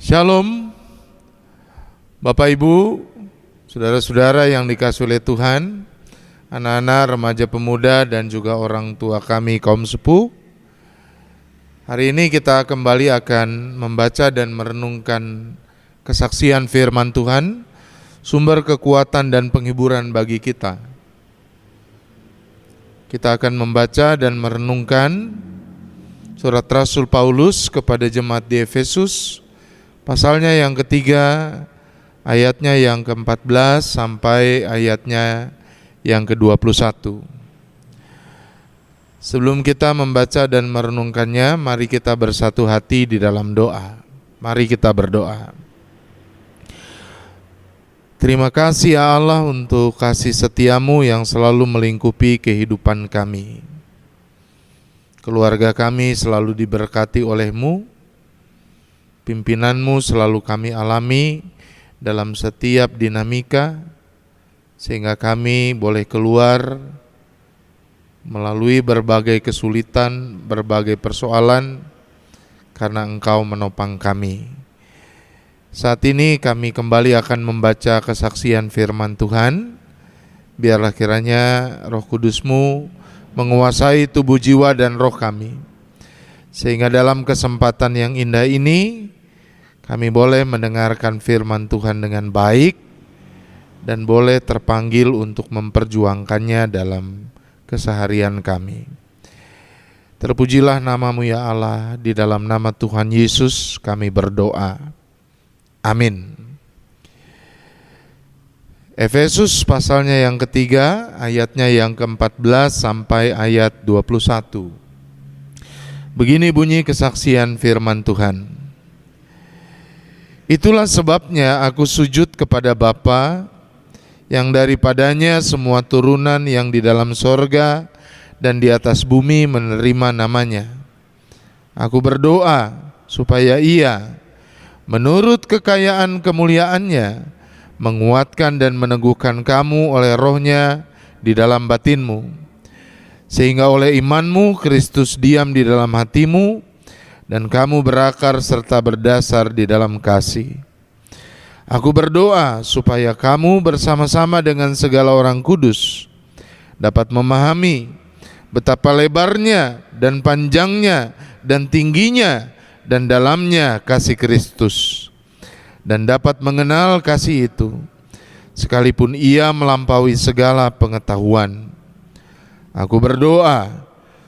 Shalom, Bapak Ibu, saudara-saudara yang dikasihi oleh Tuhan, anak-anak, remaja pemuda, dan juga orang tua kami kaum sepuh. Hari ini kita kembali akan membaca dan merenungkan kesaksian firman Tuhan, sumber kekuatan dan penghiburan bagi kita. Kita akan membaca dan merenungkan surat Rasul Paulus kepada jemaat di Efesus, pasalnya yang ketiga, ayatnya yang ke-14 sampai ayatnya yang ke-21. Sebelum kita membaca dan merenungkannya, mari kita bersatu hati di dalam doa. Mari kita berdoa. Terima kasih ya Allah untuk kasih setiamu yang selalu melingkupi kehidupan kami. Keluarga kami selalu diberkati oleh-Mu. Pimpinanmu selalu kami alami dalam setiap dinamika, sehingga kami boleh keluar melalui berbagai kesulitan, berbagai persoalan, karena Engkau menopang kami. Saat ini kami kembali akan membaca kesaksian firman Tuhan. Biarlah kiranya Roh Kudus-Mu menguasai tubuh, jiwa, dan roh kami, sehingga dalam kesempatan yang indah ini kami boleh mendengarkan firman Tuhan dengan baik dan boleh terpanggil untuk memperjuangkannya dalam keseharian kami. Terpujilah nama-Mu ya Allah, di dalam nama Tuhan Yesus kami berdoa. Amin. Efesus pasalnya yang ketiga, ayatnya yang ke-14 sampai ayat 21. Begini bunyi kesaksian firman Tuhan. Itulah sebabnya aku sujud kepada Bapa, yang daripadanya semua turunan yang di dalam sorga dan di atas bumi menerima namanya. Aku berdoa supaya Ia, menurut kekayaan kemuliaannya, menguatkan dan meneguhkan kamu oleh rohnya di dalam batinmu, sehingga oleh imanmu Kristus diam di dalam hatimu, dan kamu berakar serta berdasar di dalam kasih. Aku berdoa supaya kamu bersama-sama dengan segala orang kudus dapat memahami betapa lebarnya dan panjangnya dan tingginya dan dalamnya kasih Kristus, dan dapat mengenal kasih itu, sekalipun ia melampaui segala pengetahuan. Aku berdoa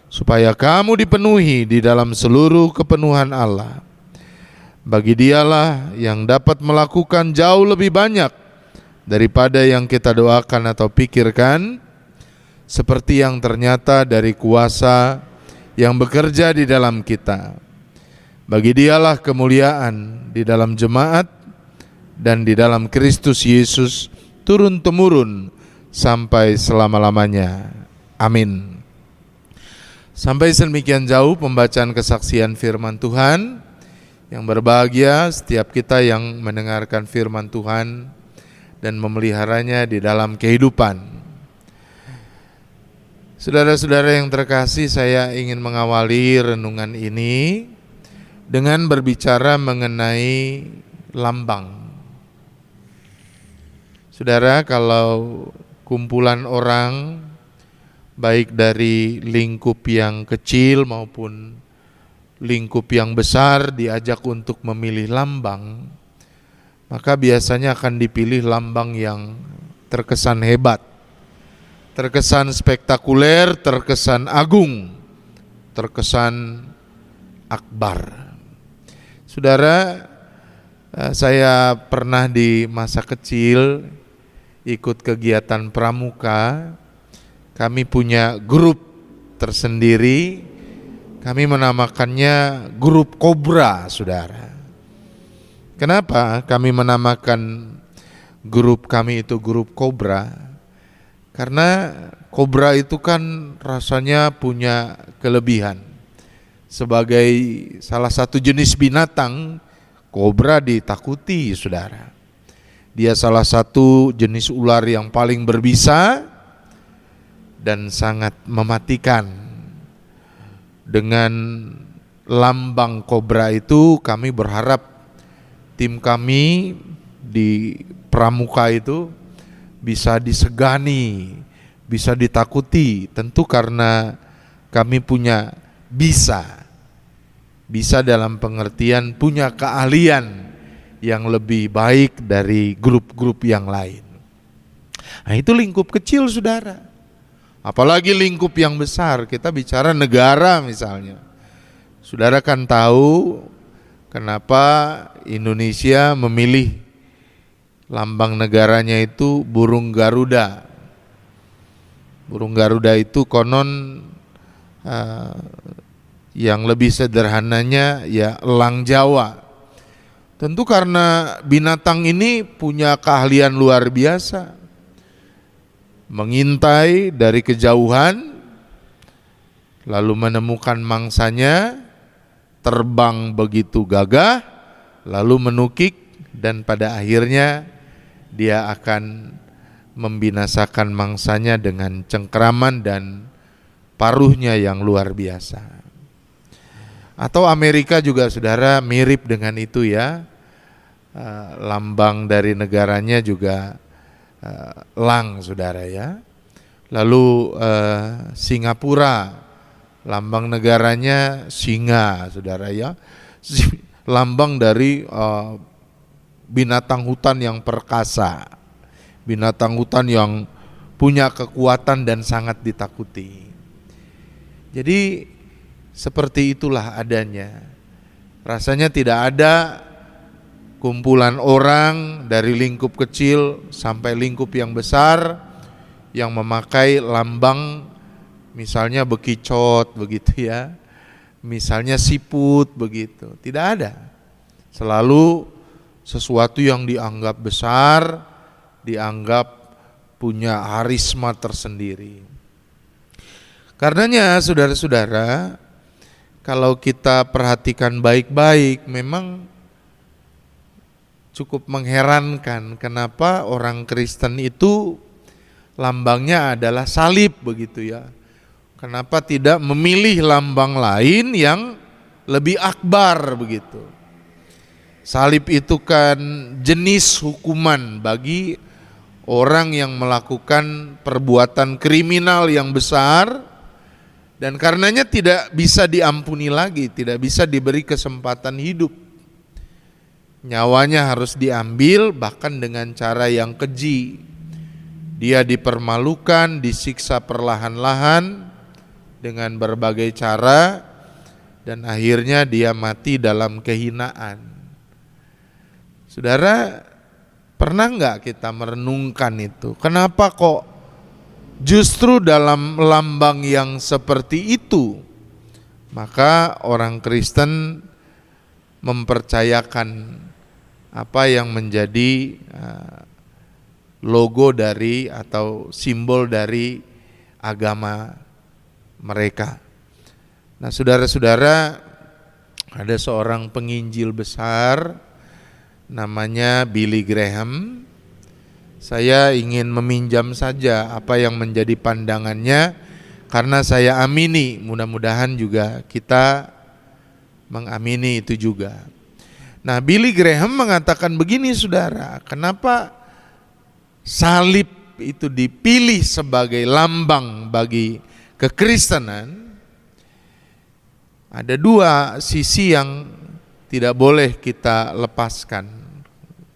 supaya kamu dipenuhi di dalam seluruh kepenuhan Allah. Bagi Dialah yang dapat melakukan jauh lebih banyak daripada yang kita doakan atau pikirkan, seperti yang ternyata dari kuasa yang bekerja di dalam kita. Bagi Dialah kemuliaan di dalam jemaat dan di dalam Kristus Yesus turun-temurun sampai selama-lamanya. Amin. Sampai sedemikian jauh pembacaan kesaksian firman Tuhan. Yang berbahagia setiap kita yang mendengarkan firman Tuhan dan memeliharanya di dalam kehidupan. Saudara-saudara yang terkasih, saya ingin mengawali renungan ini dengan berbicara mengenai lambang. Saudara, kalau kumpulan orang, baik dari lingkup yang kecil maupun lingkup yang besar, diajak untuk memilih lambang, maka biasanya akan dipilih lambang yang terkesan hebat, terkesan spektakuler, terkesan agung, terkesan akbar. Saudara, saya pernah di masa kecil ikut kegiatan pramuka. Kami punya grup tersendiri, kami menamakannya grup Kobra, saudara. Kenapa kami menamakan grup kami itu grup Kobra? Karena kobra itu kan rasanya punya kelebihan. Sebagai salah satu jenis binatang, kobra ditakuti, saudara. Dia salah satu jenis ular yang paling berbisa dan sangat mematikan. Dengan lambang kobra itu kami berharap tim kami di Pramuka itu bisa disegani, bisa ditakuti, tentu karena kami punya bisa dalam pengertian punya keahlian yang lebih baik dari grup-grup yang lain. Nah, itu lingkup kecil, saudara. Apalagi lingkup yang besar, kita bicara negara misalnya. Saudara kan tahu kenapa Indonesia memilih lambang negaranya itu burung Garuda. Burung Garuda itu konon yang lebih sederhananya ya elang Jawa. Tentu karena binatang ini punya keahlian luar biasa. Mengintai dari kejauhan, lalu menemukan mangsanya, terbang begitu gagah, lalu menukik, dan pada akhirnya dia akan membinasakan mangsanya dengan cengkeraman dan paruhnya yang luar biasa. Atau Amerika juga, saudara, mirip dengan itu ya. Lambang dari negaranya juga elang, saudara ya. Lalu Singapura, lambang negaranya singa, saudara ya. Lambang dari binatang hutan yang perkasa, binatang hutan yang punya kekuatan dan sangat ditakuti. Jadi seperti itulah adanya. Rasanya tidak ada kumpulan orang dari lingkup kecil sampai lingkup yang besar yang memakai lambang misalnya bekicot begitu ya, misalnya siput begitu. Tidak ada. Selalu sesuatu yang dianggap besar, dianggap punya harisma tersendiri. Karenanya saudara-saudara, kalau kita perhatikan baik-baik, memang cukup mengherankan kenapa orang Kristen itu lambangnya adalah salib begitu ya. Kenapa tidak memilih lambang lain yang lebih akbar begitu. Salib itu kan jenis hukuman bagi orang yang melakukan perbuatan kriminal yang besar, dan karenanya tidak bisa diampuni lagi, tidak bisa diberi kesempatan hidup. Nyawanya harus diambil bahkan dengan cara yang keji. Dia dipermalukan, disiksa perlahan-lahan dengan berbagai cara, dan akhirnya dia mati dalam kehinaan. Saudara, pernah enggak kita merenungkan itu? Kenapa kok justru dalam lambang yang seperti itu maka orang Kristen mempercayakan apa yang menjadi logo dari atau simbol dari agama mereka. Nah, saudara-saudara, ada seorang penginjil besar namanya Billy Graham. Saya ingin meminjam saja apa yang menjadi pandangannya karena saya amini, mudah-mudahan juga kita mengamini itu juga. Nah, Billy Graham mengatakan begini, saudara, kenapa salib itu dipilih sebagai lambang bagi kekristenan? Ada dua sisi yang tidak boleh kita lepaskan.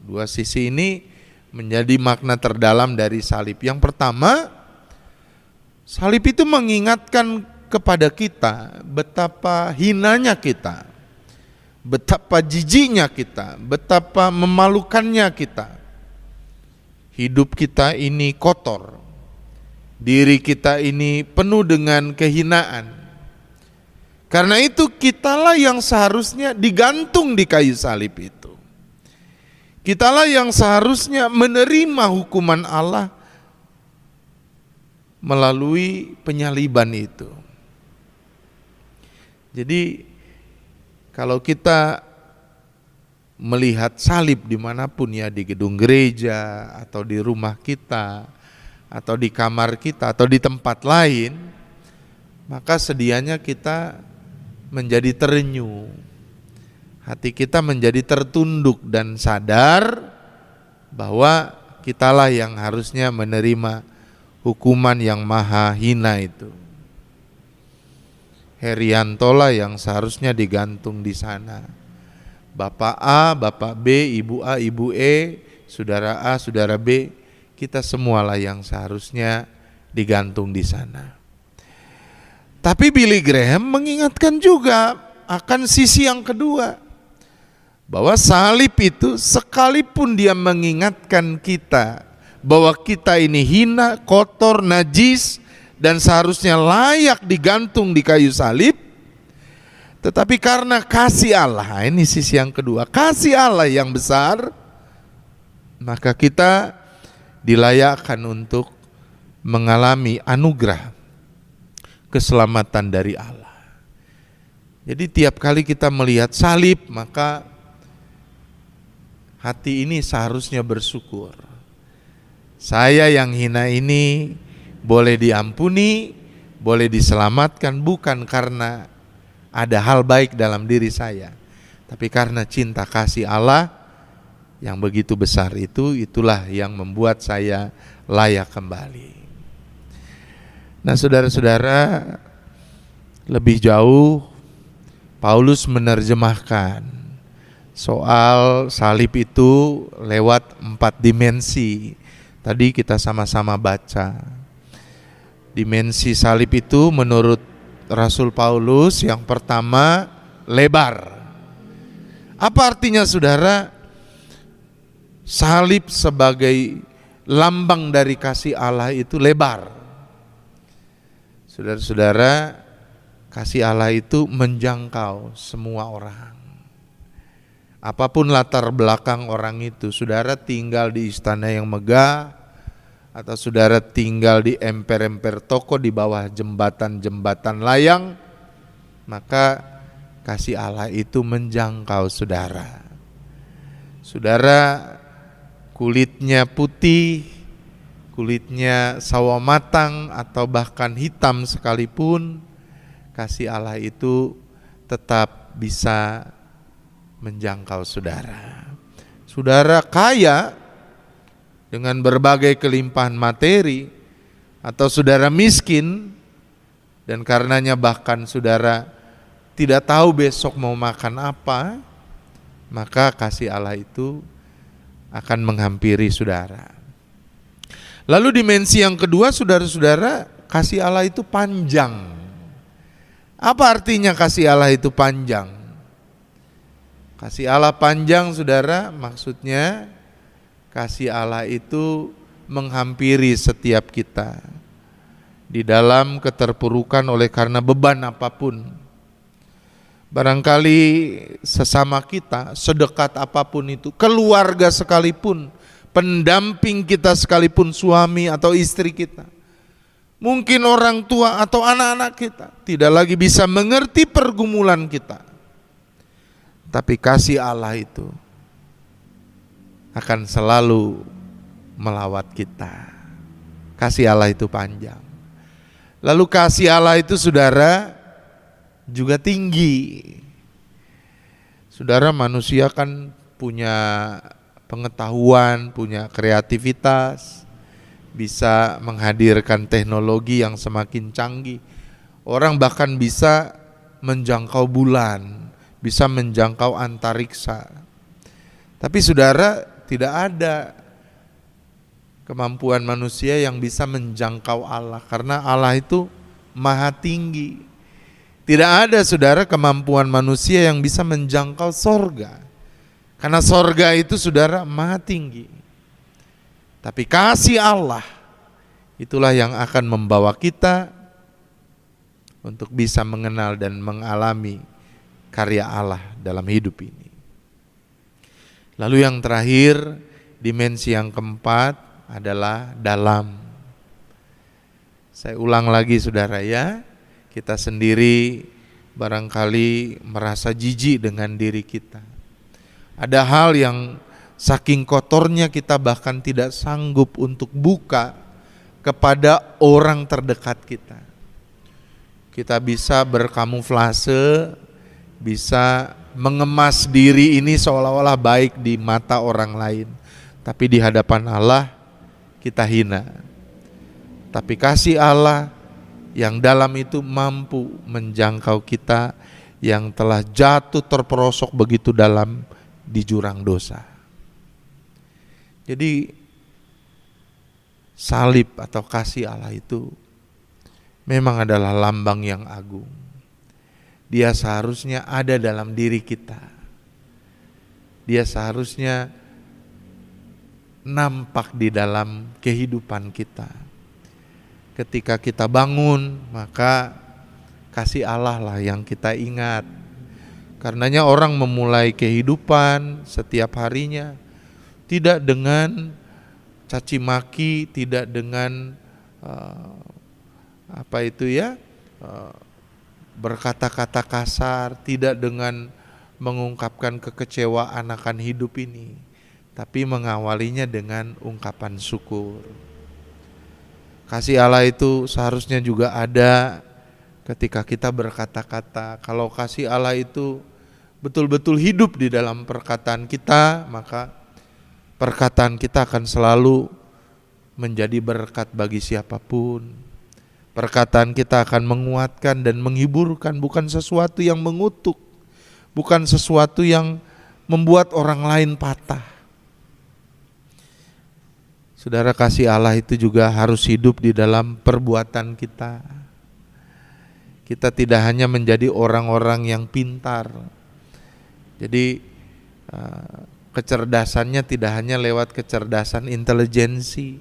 Dua sisi ini menjadi makna terdalam dari salib. Yang pertama, salib itu mengingatkan kepada kita betapa hinanya kita, betapa jijiknya kita, betapa memalukannya kita. Hidup kita ini kotor, diri kita ini penuh dengan kehinaan. Karena itu kitalah yang seharusnya digantung di kayu salib itu. Kitalah yang seharusnya menerima hukuman Allah melalui penyaliban itu. Jadi kalau kita melihat salib dimanapun ya, di gedung gereja atau di rumah kita atau di kamar kita atau di tempat lain, maka sedianya kita menjadi terenyuh. Hati kita menjadi tertunduk dan sadar bahwa kitalah yang harusnya menerima hukuman yang maha hina itu. Heriantola yang seharusnya digantung di sana. Bapak A, Bapak B, Ibu A, Ibu E, Saudara A, Saudara B, kita semualah yang seharusnya digantung di sana. Tapi Billy Graham mengingatkan juga akan sisi yang kedua, bahwa salib itu sekalipun dia mengingatkan kita bahwa kita ini hina, kotor, najis, dan seharusnya layak digantung di kayu salib, tetapi karena kasih Allah, ini sisi yang kedua, kasih Allah yang besar, maka kita dilayakkan untuk mengalami anugerah keselamatan dari Allah. Jadi tiap kali kita melihat salib, maka hati ini seharusnya bersyukur. Saya yang hina ini boleh diampuni, boleh diselamatkan bukan karena ada hal baik dalam diri saya, tapi karena cinta kasih Allah yang begitu besar itu, itulah yang membuat saya layak kembali. Nah, saudara-saudara, lebih jauh Paulus menerjemahkan soal salib itu lewat 4 dimensi. Tadi kita sama-sama baca. Dimensi salib itu menurut Rasul Paulus yang pertama lebar. Apa artinya saudara? Salib sebagai lambang dari kasih Allah itu lebar. Saudara-saudara, kasih Allah itu menjangkau semua orang. Apapun latar belakang orang itu, saudara tinggal di istana yang megah, atau saudara tinggal di emper-emper toko di bawah jembatan-jembatan layang, maka kasih Allah itu menjangkau saudara. Saudara kulitnya putih, kulitnya sawo matang, atau bahkan hitam sekalipun, kasih Allah itu tetap bisa menjangkau saudara. Saudara kaya dengan berbagai kelimpahan materi, atau saudara miskin dan karenanya bahkan saudara tidak tahu besok mau makan apa, maka kasih Allah itu akan menghampiri saudara. Lalu dimensi yang kedua, saudara-saudara, kasih Allah itu panjang. Apa artinya kasih Allah itu panjang? Kasih Allah panjang, saudara, maksudnya kasih Allah itu menghampiri setiap kita di dalam keterpurukan oleh karena beban apapun. Barangkali sesama kita, sedekat apapun itu, keluarga sekalipun, pendamping kita sekalipun, suami atau istri kita, mungkin orang tua atau anak-anak kita, tidak lagi bisa mengerti pergumulan kita. Tapi kasih Allah itu akan selalu melawat kita. Kasih Allah itu panjang. Lalu kasih Allah itu saudara juga tinggi. Saudara, manusia kan punya pengetahuan, punya kreativitas, bisa menghadirkan teknologi yang semakin canggih. Orang bahkan bisa menjangkau bulan, bisa menjangkau antariksa. Tapi saudara, tidak ada kemampuan manusia yang bisa menjangkau Allah, karena Allah itu maha tinggi. Tidak ada saudara kemampuan manusia yang bisa menjangkau sorga, karena sorga itu saudara maha tinggi. Tapi kasih Allah itulah yang akan membawa kita untuk bisa mengenal dan mengalami karya Allah dalam hidup ini. Lalu yang terakhir, dimensi yang keempat adalah dalam. Saya ulang lagi saudara ya, kita sendiri barangkali merasa jijik dengan diri kita. Ada hal yang saking kotornya kita bahkan tidak sanggup untuk buka kepada orang terdekat kita. Kita bisa berkamuflase, bisa mengemas diri ini seolah-olah baik di mata orang lain, tapi di hadapan Allah kita hina. Tapi kasih Allah yang dalam itu mampu menjangkau kita yang telah jatuh terperosok begitu dalam di jurang dosa. Jadi salib atau kasih Allah itu memang adalah lambang yang agung. Dia seharusnya ada dalam diri kita. Dia seharusnya nampak di dalam kehidupan kita. Ketika kita bangun, maka kasih Allah lah yang kita ingat. Karenanya orang memulai kehidupan setiap harinya tidak dengan caci maki, tidak dengan berkata-kata kasar, tidak dengan mengungkapkan kekecewaan akan hidup ini, tapi mengawalinya dengan ungkapan syukur. Kasih Allah itu seharusnya juga ada ketika kita berkata-kata. Kalau kasih Allah itu betul-betul hidup di dalam perkataan kita, maka perkataan kita akan selalu menjadi berkat bagi siapapun. Perkataan kita akan menguatkan dan menghiburkan, bukan sesuatu yang mengutuk, bukan sesuatu yang membuat orang lain patah. Saudara, kasih Allah itu juga harus hidup di dalam perbuatan kita. Kita tidak hanya menjadi orang-orang yang pintar. Jadi kecerdasannya tidak hanya lewat kecerdasan intelijensi.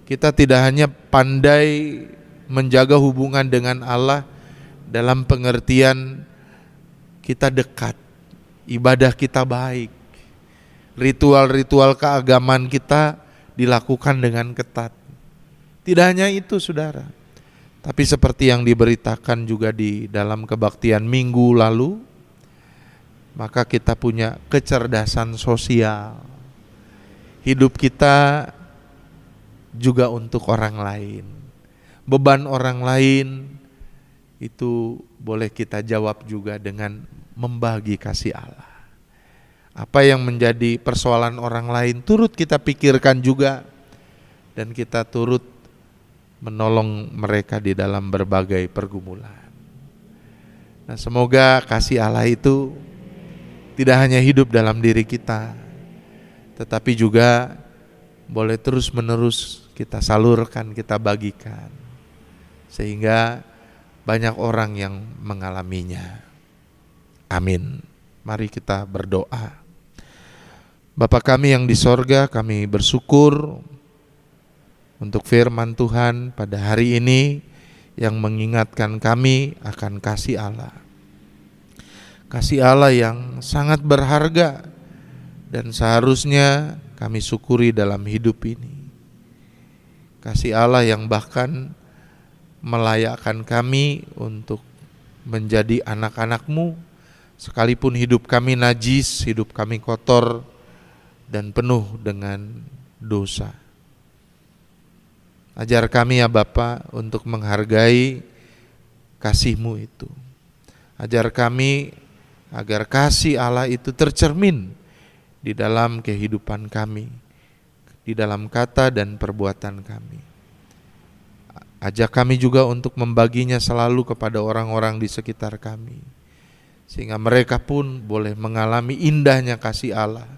Kita tidak hanya pandai menjaga hubungan dengan Allah dalam pengertian kita dekat, ibadah kita baik, ritual-ritual keagamaan kita dilakukan dengan ketat. Tidak hanya itu, saudara, tapi seperti yang diberitakan juga di dalam kebaktian minggu lalu, maka kita punya kecerdasan sosial. Hidup kita juga untuk orang lain. Beban orang lain itu boleh kita jawab juga dengan membagi kasih Allah. Apa yang menjadi persoalan orang lain turut kita pikirkan juga, dan kita turut menolong mereka di dalam berbagai pergumulan. Nah, semoga kasih Allah itu tidak hanya hidup dalam diri kita, tetapi juga boleh terus-menerus kita salurkan, kita bagikan, sehingga banyak orang yang mengalaminya. Amin. Mari kita berdoa. Bapa kami yang di sorga, kami bersyukur untuk firman Tuhan pada hari ini yang mengingatkan kami akan kasih Allah. Kasih Allah yang sangat berharga dan seharusnya kami syukuri dalam hidup ini. Kasih Allah yang bahkan melayakkan kami untuk menjadi anak-anak-Mu, sekalipun hidup kami najis, hidup kami kotor dan penuh dengan dosa. Ajar kami ya Bapa untuk menghargai kasih-Mu itu. Ajar kami agar kasih Allah itu tercermin di dalam kehidupan kami, di dalam kata dan perbuatan kami. Ajak kami juga untuk membaginya selalu kepada orang-orang di sekitar kami, sehingga mereka pun boleh mengalami indahnya kasih Allah.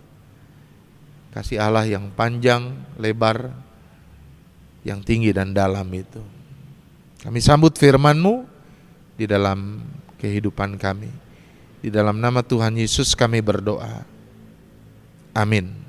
Kasih Allah yang panjang, lebar, yang tinggi dan dalam itu. Kami sambut firman-Mu di dalam kehidupan kami. Di dalam nama Tuhan Yesus kami berdoa. Amin.